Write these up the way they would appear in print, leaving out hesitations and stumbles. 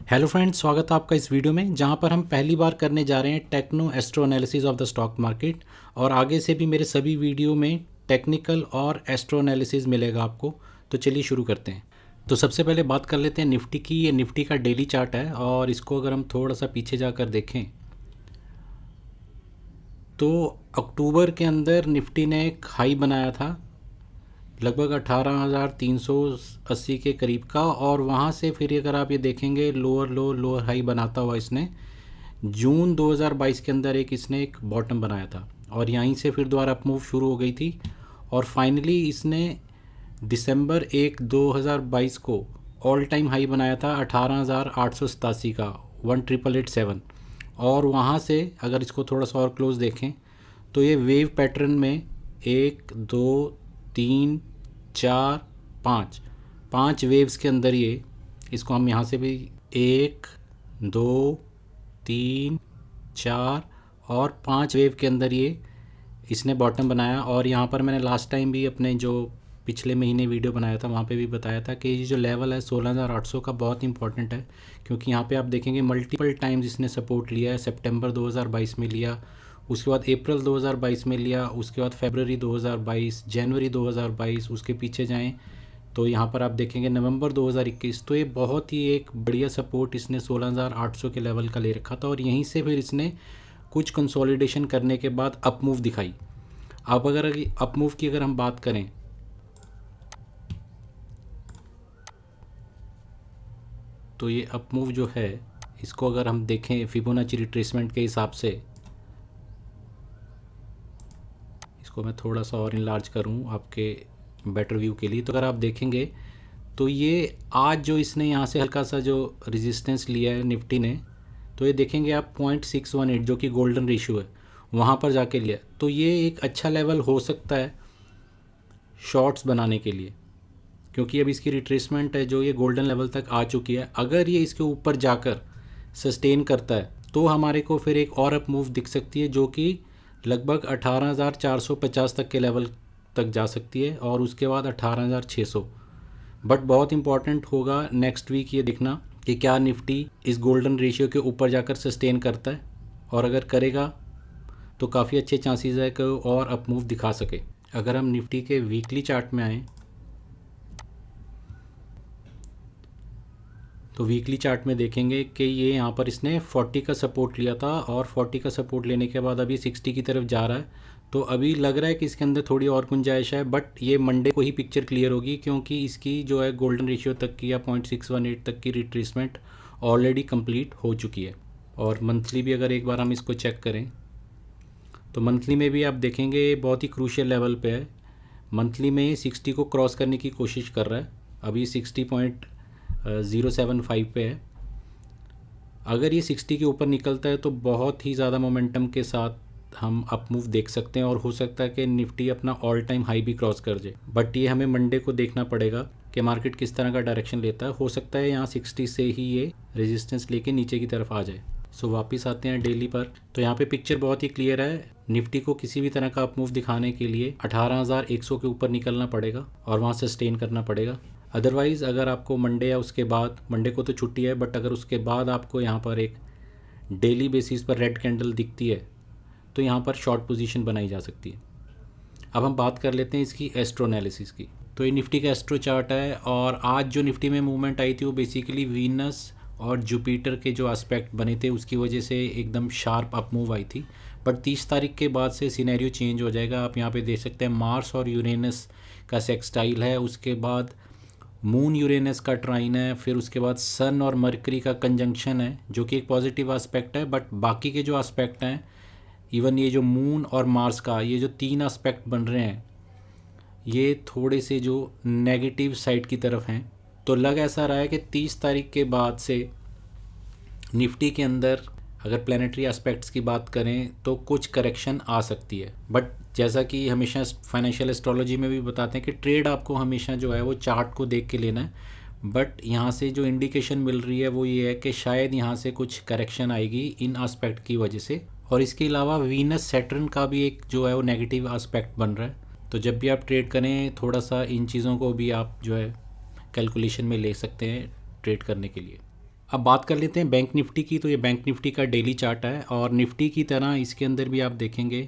Hello friends, स्वागत है आपका इस वीडियो में जहां पर हम पहली बार करने जा रहे हैं techno astro analysis of the stock market. और आगे से भी मेरे सभी वीडियो में टेक्निकल और एस्ट्रो एनालिसिस मिलेगा आपको। तो चलिए शुरू करते हैं। तो सबसे पहले बात कर लेते हैं निफ्टी की। ये निफ्टी का डेली चार्ट है और इसको अगर हम थोड़ा सा पीछे जाकर देखें तो अक्टूबर के अंदर निफ्टी ने एक हाई बनाया था लगभग 18,380 के करीब का, और वहाँ से फिर अगर आप ये देखेंगे लोअर हाई बनाता हुआ इसने जून 2022 के अंदर इसने एक बॉटम बनाया था और यहीं से फिर दोबारा अप मूव शुरू हो गई थी। और फाइनली इसने दिसंबर 2022 को ऑल टाइम हाई बनाया था 18,887 का, 18,887। और वहाँ से अगर इसको थोड़ा सा और क्लोज देखें तो ये वेव पैटर्न में 1 2 3 4 5 5 वेव्स के अंदर ये, इसको हम यहाँ से भी 1 2 3 4 और 5 वेव के अंदर ये इसने बॉटम बनाया। और यहाँ पर मैंने लास्ट टाइम भी अपने जो पिछले महीने वीडियो बनाया था वहाँ पे भी बताया था कि ये जो लेवल है 16,800 का बहुत इंपॉर्टेंट है, क्योंकि यहाँ पे आप देखेंगे मल्टीपल टाइम्स इसने सपोर्ट लिया है। सितंबर 2022 में लिया, उसके बाद अप्रैल 2022 में लिया, उसके बाद फरवरी 2022, जनवरी 2022, उसके पीछे जाएं तो यहाँ पर आप देखेंगे नवंबर 2021। तो ये बहुत ही एक बढ़िया सपोर्ट इसने 16,800 के लेवल का ले रखा था और यहीं से फिर इसने कुछ कंसोलिडेशन करने के बाद अप मूव दिखाई। अब अगर अप मूव की अगर हम बात करें तो ये अप मूव जो है इसको अगर हम देखें फिबोनाची रिट्रेसमेंट के हिसाब से, इसको मैं थोड़ा सा और इनलार्ज करूं आपके बेटर व्यू के लिए, तो अगर आप देखेंगे तो ये आज जो इसने यहाँ से हल्का सा जो रेजिस्टेंस लिया है निफ्टी ने, तो ये देखेंगे आप 0.618 जो कि गोल्डन रेशियो है वहाँ पर जाके लिया। तो ये एक अच्छा लेवल हो सकता है शॉर्ट्स बनाने के लिए, क्योंकि अब इसकी रिट्रेसमेंट है जो ये गोल्डन लेवल तक आ चुकी है। अगर ये इसके ऊपर जाकर सस्टेन करता है तो हमारे को फिर एक और अप मूव दिख सकती है जो कि लगभग 18,450 तक के लेवल तक जा सकती है और उसके बाद 18,600। बट बहुत इंपॉर्टेंट होगा नेक्स्ट वीक ये देखना कि क्या निफ्टी इस गोल्डन रेशियो के ऊपर जाकर सस्टेन करता है, और अगर करेगा तो काफ़ी अच्छे चांसेस है कि और अप मूव दिखा सके। अगर हम निफ्टी के वीकली चार्ट में आएँ तो वीकली चार्ट में देखेंगे कि ये यहाँ पर इसने 40 का सपोर्ट लिया था और 40 का सपोर्ट लेने के बाद अभी 60 की तरफ जा रहा है। तो अभी लग रहा है कि इसके अंदर थोड़ी और गुंजाइश है, बट ये मंडे को ही पिक्चर क्लियर होगी, क्योंकि इसकी जो है गोल्डन रेशियो तक की या 0.618 तक की रिट्रेसमेंट ऑलरेडी कंप्लीट हो चुकी है। और मंथली भी अगर एक बार हम इसको चेक करें तो मंथली में भी आप देखेंगे बहुत ही क्रूशियल लेवल पे है। मंथली में 60 को क्रॉस करने की कोशिश कर रहा है, अभी 60.075 पे है। अगर ये 60 के ऊपर निकलता है तो बहुत ही ज़्यादा मोमेंटम के साथ हम अप मूव देख सकते हैं और हो सकता है कि निफ्टी अपना ऑल टाइम हाई भी क्रॉस कर जाए। बट ये हमें मंडे को देखना पड़ेगा कि मार्केट किस तरह का डायरेक्शन लेता है। हो सकता है यहाँ 60 से ही ये रेजिस्टेंस लेके नीचे की तरफ आ जाए। सो वापस आते हैं डेली पर, तो यहाँ पे पिक्चर बहुत ही क्लियर है। निफ्टी को किसी भी तरह का अप मूव दिखाने के लिए 18,100 के ऊपर निकलना पड़ेगा और वहाँ सस्टेन करना पड़ेगा। अदरवाइज़ अगर आपको मंडे या उसके बाद, मंडे को तो छुट्टी है, बट अगर उसके बाद आपको यहाँ पर एक डेली बेसिस पर रेड कैंडल दिखती है तो यहाँ पर शॉर्ट पोजीशन बनाई जा सकती है। अब हम बात कर लेते हैं इसकी एस्ट्रो एनालिसिस की। तो ये निफ्टी का एस्ट्रो चार्ट है और आज जो निफ्टी में मूवमेंट आई थी वो बेसिकली वीनस और जुपिटर के जो एस्पेक्ट बने थे उसकी वजह से एकदम शार्प अप मूव आई थी। बट 30 तारीख के बाद से सिनेरियो चेंज हो जाएगा। आप यहाँ पे देख सकते हैं मार्स और यूरेनस का सेक्सटाइल है, उसके बाद मून यूरेनस का ट्राइन है, फिर उसके बाद सन और मरकरी का कंजंक्शन है जो कि एक पॉजिटिव एस्पेक्ट है। बट बाकी के जो एस्पेक्ट हैं, इवन ये जो मून और मार्स का ये जो 3 एस्पेक्ट बन रहे हैं ये थोड़े से जो नेगेटिव साइड की तरफ हैं। तो लग ऐसा रहा है कि 30 तारीख के बाद से निफ्टी के अंदर अगर प्लानिटरी एस्पेक्ट्स की बात करें तो कुछ करेक्शन आ सकती है। बट जैसा कि हमेशा फाइनेंशियल एस्ट्रोलॉजी में भी बताते हैं कि ट्रेड आपको हमेशा जो है वो चार्ट को देख के लेना है। बट यहाँ से जो इंडिकेशन मिल रही है वो ये है कि शायद यहाँ से कुछ करेक्शन आएगी इन एस्पेक्ट की वजह से। और इसके अलावा वीनस सैटर्न का भी एक जो है वो नेगेटिव एस्पेक्ट बन रहा है। तो जब भी आप ट्रेड करें थोड़ा सा इन चीज़ों को भी आप जो है कैलकुलेशन में ले सकते हैं ट्रेड करने के लिए। अब बात कर लेते हैं बैंक निफ्टी की। तो ये बैंक निफ्टी का डेली चार्ट है और निफ्टी की तरह इसके अंदर भी आप देखेंगे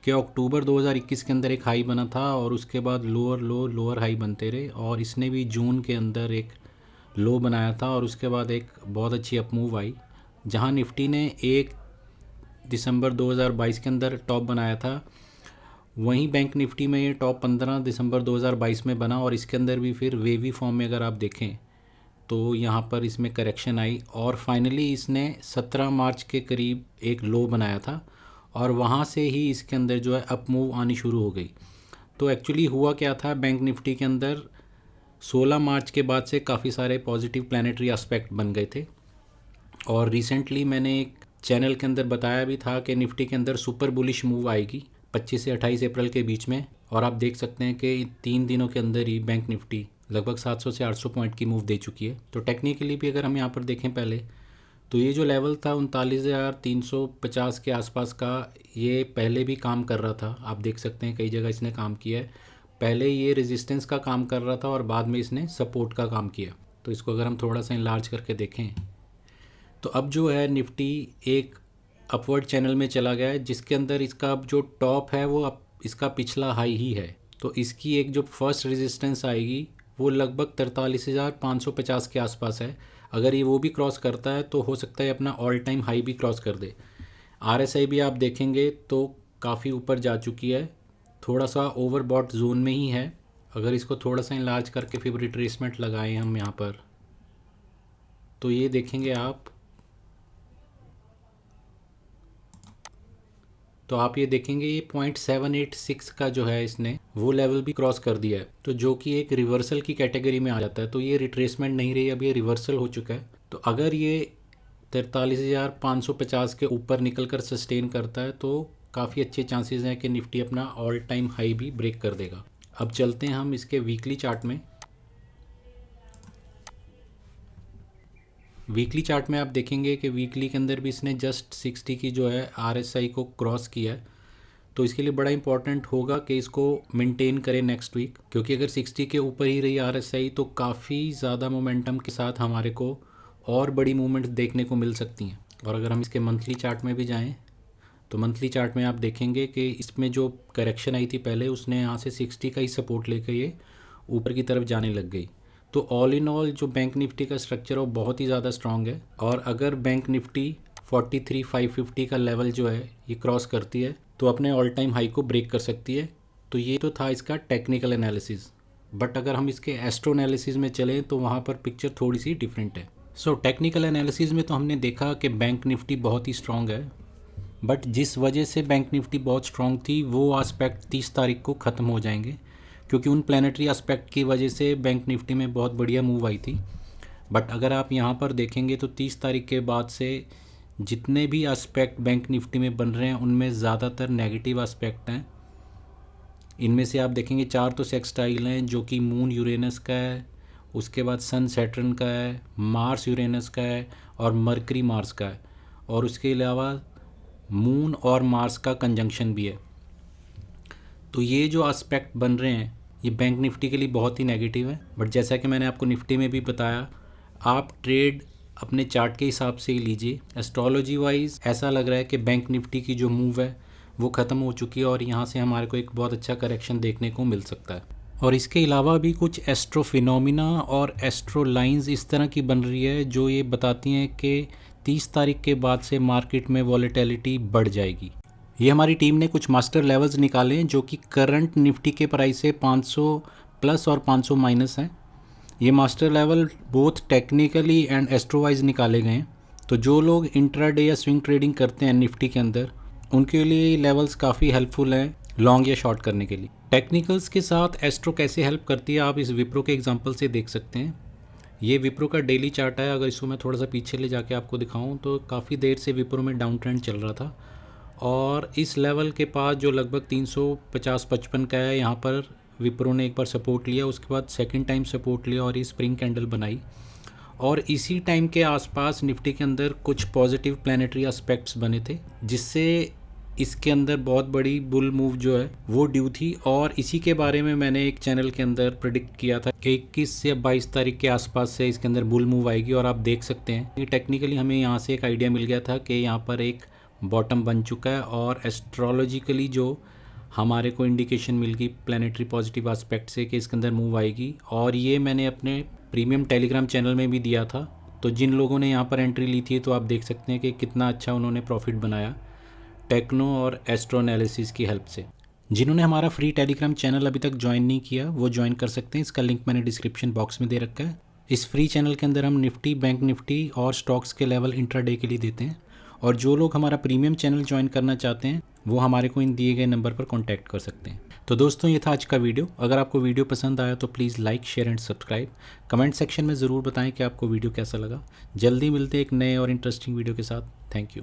कि अक्टूबर 2021 के अंदर एक हाई बना था और उसके बाद लोअर लो लोअर हाई बनते रहे, और इसने भी जून के अंदर एक लो बनाया था और उसके बाद एक बहुत अच्छी अपमूव आई, जहां निफ्टी ने 1 दिसंबर 2022 के अंदर टॉप बनाया था। वहीं बैंक निफ्टी में ये टॉप 15 दिसंबर 2022 में बना और इसके अंदर भी फिर वेवी फॉर्म में अगर आप देखें तो यहाँ पर इसमें करेक्शन आई और फाइनली इसने 17 मार्च के करीब एक लो बनाया था और वहाँ से ही इसके अंदर जो है अप मूव आनी शुरू हो गई। तो एक्चुअली हुआ क्या था बैंक निफ्टी के अंदर, 16 मार्च के बाद से काफ़ी सारे पॉजिटिव प्लानिटरी एस्पेक्ट बन गए थे और रिसेंटली मैंने एक चैनल के अंदर बताया भी था कि निफ्टी के अंदर सुपर बुलिश मूव आएगी 25 से 28 अप्रैल के बीच में, और आप देख सकते हैं कि 3 दिनों के अंदर ही बैंक निफ्टी लगभग 700 से 800 पॉइंट की मूव दे चुकी है। तो टेक्निकली भी अगर हम यहाँ पर देखें पहले, तो ये जो लेवल था 39,350 के आसपास का, ये पहले भी काम कर रहा था। आप देख सकते हैं कई जगह इसने काम किया है। पहले ये रेजिस्टेंस का काम कर रहा था और बाद में इसने सपोर्ट का काम किया। तो इसको अगर हम थोड़ा सा इनलार्ज करके देखें तो अब जो है निफ्टी एक अपवर्ड चैनल में चला गया है, जिसके अंदर इसका अब जो टॉप है वो अब इसका पिछला हाई ही है। तो इसकी एक जो फर्स्ट रेजिस्टेंस आएगी वो लगभग 43,550 के आसपास है। अगर ये वो भी क्रॉस करता है तो हो सकता है अपना ऑल टाइम हाई भी क्रॉस कर दे। आरएसआई भी आप देखेंगे तो काफ़ी ऊपर जा चुकी है, थोड़ा सा ओवरबॉट जोन में ही है। अगर इसको थोड़ा सा इनलार्ज करके फिर रिट्रेसमेंट लगाएं हम यहाँ पर, तो ये देखेंगे आप, तो आप ये देखेंगे ये 0.786 का जो है इसने वो लेवल भी क्रॉस कर दिया है, तो जो कि एक रिवर्सल की कैटेगरी में आ जाता है। तो ये रिट्रेसमेंट नहीं रही, अब ये रिवर्सल हो चुका है। तो अगर ये 43,550 के ऊपर निकल कर सस्टेन करता है तो काफ़ी अच्छे चांसेस हैं कि निफ्टी अपना ऑल टाइम हाई भी ब्रेक कर देगा। अब चलते हैं हम इसके वीकली चार्ट में। वीकली चार्ट में आप देखेंगे कि वीकली के अंदर भी इसने जस्ट 60 की जो है आरएसआई को क्रॉस किया है। तो इसके लिए बड़ा इंपॉर्टेंट होगा कि इसको मेंटेन करें नेक्स्ट वीक, क्योंकि अगर 60 के ऊपर ही रही आरएसआई तो काफ़ी ज़्यादा मोमेंटम के साथ हमारे को और बड़ी मूवमेंट्स देखने को मिल सकती हैं। और अगर हम इसके मंथली चार्ट में भी जाएँ तो मंथली चार्ट में आप देखेंगे कि इसमें जो करेक्शन आई थी पहले, उसने यहाँ से 60 का ही सपोर्ट लेकर ये ऊपर की तरफ जाने लग गई। तो ऑल इन ऑल जो बैंक निफ्टी का स्ट्रक्चर है वो बहुत ही ज़्यादा स्ट्रॉन्ग है, और अगर बैंक निफ्टी 43,550 का लेवल जो है ये क्रॉस करती है तो अपने ऑल टाइम हाई को ब्रेक कर सकती है। तो ये तो था इसका टेक्निकल एनालिसिस, बट अगर हम इसके एस्ट्रो एनालिसिस में चलें तो वहाँ पर पिक्चर थोड़ी सी डिफरेंट है। सो टेक्निकल एनालिसिस में तो हमने देखा कि बैंक निफ्टी बहुत ही स्ट्रॉन्ग है, बट जिस वजह से बैंक निफ्टी बहुत स्ट्रॉन्ग थी वो एस्पेक्ट 30 तारीख को ख़त्म हो जाएंगे, क्योंकि उन प्लानिटरी एस्पेक्ट की वजह से बैंक निफ्टी में बहुत बढ़िया मूव आई थी। बट अगर आप यहाँ पर देखेंगे तो 30 तारीख के बाद से जितने भी एस्पेक्ट बैंक निफ्टी में बन रहे हैं उनमें ज़्यादातर नेगेटिव एस्पेक्ट हैं। इनमें से आप देखेंगे 4 तो सेक्सटाइल हैं जो कि मून यूरेनस का है, उसके बाद सन सैटर्न का है, मार्स यूरेनस का है और मरकरी मार्स का है, और उसके अलावा मून और मार्स का कंजंक्शन भी है। तो ये जो एस्पेक्ट बन रहे हैं ये बैंक निफ्टी के लिए बहुत ही नेगेटिव है। बट जैसा कि मैंने आपको निफ्टी में भी बताया, आप ट्रेड अपने चार्ट के हिसाब से ही लीजिए। एस्ट्रोलॉजी वाइज ऐसा लग रहा है कि बैंक निफ्टी की जो मूव है वो ख़त्म हो चुकी है और यहाँ से हमारे को एक बहुत अच्छा करेक्शन देखने को मिल सकता है। और इसके अलावा भी कुछ एस्ट्रो फिनोमिना और एस्ट्रो लाइंस इस तरह की बन रही है जो ये बताती हैं कि 30 तारीख के बाद से मार्केट में वॉलेटिलिटी बढ़ जाएगी। ये हमारी टीम ने कुछ मास्टर लेवल्स निकाले हैं जो कि करंट निफ्टी के प्राइस से 500 प्लस और 500 माइनस हैं। ये master level both technically and astrowise निकाले गए हैं। तो जो लोग इंट्राडे या स्विंग ट्रेडिंग करते हैं निफ्टी के अंदर, उनके लिए लेवल्स काफ़ी हेल्पफुल हैं लॉन्ग या शॉर्ट करने के लिए। टेक्निकल्स के साथ एस्ट्रो कैसे हेल्प करती है आप इस विप्रो के एग्जांपल से देख सकते हैं। ये विप्रो का डेली चार्ट है। अगर इसको मैं थोड़ा सा पीछे ले जाके आपको दिखाऊं तो काफ़ी देर से विप्रो में डाउन ट्रेंड चल रहा था और इस लेवल के पास जो लगभग 350-55 का है, यहाँ पर विप्रो ने एक बार सपोर्ट लिया, उसके बाद सेकंड टाइम सपोर्ट लिया और ये स्प्रिंग कैंडल बनाई। और इसी टाइम के आसपास निफ्टी के अंदर कुछ पॉजिटिव प्लानिटरी एस्पेक्ट्स बने थे जिससे इसके अंदर बहुत बड़ी बुल मूव जो है वो ड्यू थी, और इसी के बारे में मैंने एक चैनल के अंदर प्रिडिक्ट किया था कि 21 या 22 तारीख के आसपास से इसके अंदर बुल मूव आएगी। और आप देख सकते हैं कि टेक्निकली हमें यहाँ से एक आइडिया मिल गया था कि यहाँ पर एक बॉटम बन चुका है, और एस्ट्रोलॉजिकली जो हमारे को इंडिकेशन मिल गई प्लानिटरी पॉजिटिव एस्पेक्ट से कि इसके अंदर मूव आएगी। और ये मैंने अपने प्रीमियम टेलीग्राम चैनल में भी दिया था, तो जिन लोगों ने यहाँ पर एंट्री ली थी तो आप देख सकते हैं कि कितना अच्छा उन्होंने प्रॉफिट बनाया टेक्नो और एस्ट्रो एनालिसिस की हेल्प से। जिन्होंने हमारा फ्री टेलीग्राम चैनल अभी तक ज्वाइन नहीं किया वो ज्वाइन कर सकते हैं, इसका लिंक मैंने डिस्क्रिप्शन बॉक्स में दे रखा है। इस फ्री चैनल के अंदर हम निफ्टी, बैंक निफ्टी और स्टॉक्स के लेवल इंट्राडे के लिए देते हैं, और जो लोग हमारा प्रीमियम चैनल ज्वाइन करना चाहते हैं वो हमारे को इन दिए गए नंबर पर कॉन्टैक्ट कर सकते हैं। तो दोस्तों ये था आज का वीडियो। अगर आपको वीडियो पसंद आया तो please like, share and subscribe. Comment section में ज़रूर बताएं कि आपको वीडियो कैसा लगा। जल्दी मिलते हैं एक नए और इंटरेस्टिंग वीडियो के साथ। Thank you.